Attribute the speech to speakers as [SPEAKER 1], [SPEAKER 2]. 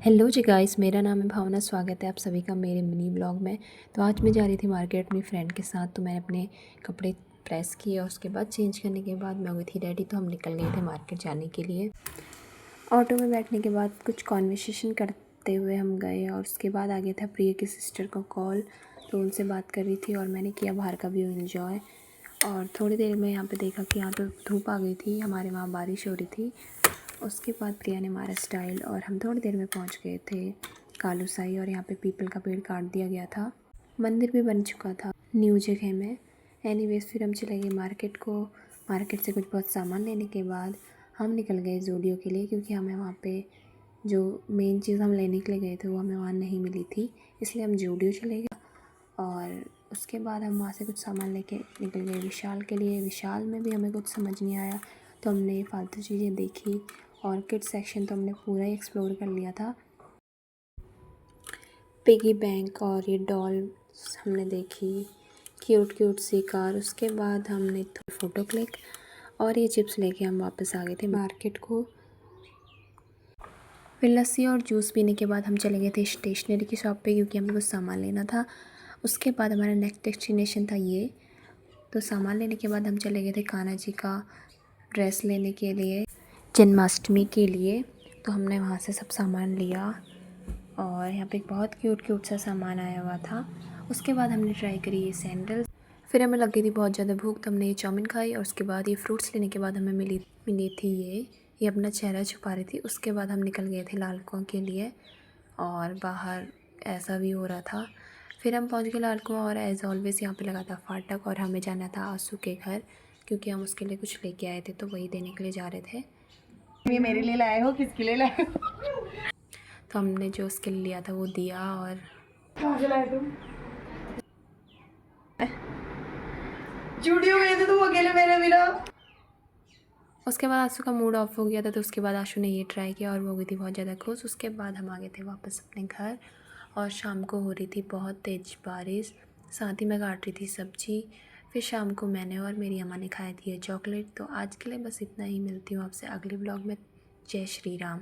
[SPEAKER 1] Hello जी guys, मेरा नाम है भावना। स्वागत है आप सभी का मेरे मिनी ब्लॉग में। तो आज मैं जा रही थी मार्केट अपनी फ्रेंड के साथ। तो मैंने अपने कपड़े प्रेस किए और उसके बाद चेंज करने के बाद मैं हो गई थी रेडी। तो हम निकल गए थे मार्केट जाने के लिए। ऑटो में बैठने के बाद कुछ कॉन्वर्सेशन करते हुए हम गए और उसके बाद आ गया था प्रिया की सिस्टर का कॉल। तो उनसे बात कर रही थी और मैंने किया बाहर का व्यू एंजॉय। और थोड़ी देर में यहाँ पे देखा कि यहाँ पे धूप आ गई थी, हमारे वहाँ बारिश हो रही थी। उसके बाद प्रिया ने मारा स्टाइल और हम थोड़ी देर में पहुंच गए थे कालू साई। और यहाँ पे पीपल का पेड़ काट दिया गया था, मंदिर भी बन चुका था न्यू जगह में। एनीवेज फिर हम चले गए मार्केट को। मार्केट से कुछ बहुत सामान लेने के बाद हम निकल गए ज़ूडियो के लिए, क्योंकि हमें वहाँ पे जो मेन चीज़ हम लेने के लिए गए थे वो हमें वहाँ नहीं मिली थी, इसलिए हम ज़ूडियो चले गए। और उसके बाद हम वहाँ से कुछ सामान लेके निकल गए विशाल के लिए। विशाल में भी हमें कुछ समझ नहीं आया, तो हमने फालतू चीज़ें देखी। और किड्स सेक्शन तो हमने पूरा ही एक्सप्लोर कर लिया था। पिगी बैंक और ये डॉल्स हमने देखी, क्यूट क्यूट सी कार। उसके बाद हमने थोड़ी फ़ोटो क्लिक और ये चिप्स लेके हम वापस आ गए थे मार्केट को। फिर लस्सी और जूस पीने के बाद हम चले गए थे स्टेशनरी की शॉप पे, क्योंकि हमें कुछ सामान लेना था। उसके बाद हमारा नेक्स्ट डेस्टिनेशन था ये। तो सामान लेने के बाद हम चले गए थे कान्हा जी का ड्रेस लेने के लिए जन्माष्टमी के लिए। तो हमने वहाँ से सब सामान लिया और यहाँ पे एक बहुत क्यूट क्यूट सा सामान आया हुआ था। उसके बाद हमने ट्राई करी ये सैंडल्स। फिर हमें लग गई थी बहुत ज़्यादा भूख, तो हमने ये चाउमीन खाई। और उसके बाद ये फ्रूट्स लेने के बाद हमें मिली थी ये अपना चेहरा छुपा रही थी। उसके बाद हम निकल गए थे लालकुआं के लिए और बाहर ऐसा भी हो रहा था। फिर हम पहुंच गए लालकुआं और एज़ ऑलवेज़ यहाँ पे लगा था फाटक और हमें जाना था आंसू के घर, क्योंकि हम उसके लिए कुछ लेके आए थे तो वही देने के लिए जा रहे थे।
[SPEAKER 2] ये मेरे लिए लाए हो, किसके लिए लाए हो?
[SPEAKER 1] तो हमने जो उसके लिए लिया था वो दिया। और
[SPEAKER 2] मुझे लाए तुम जूडियो गए थे तुम अकेले मेरे बिना।
[SPEAKER 1] उसके बाद आशु का मूड ऑफ हो गया था, तो उसके बाद आशु ने ये ट्राई किया और वो हो गई थी बहुत ज़्यादा खुश। उसके बाद हम आ गए थे वापस अपने घर और शाम को हो रही थी बहुत तेज़ बारिश, साथ ही मैं काट रही थी सब्जी। फिर शाम को मैंने और मेरी अम्मा ने खाई थी ये चॉकलेट। तो आज के लिए बस इतना ही, मिलती हूँ आपसे अगले ब्लॉग में। जय श्री राम।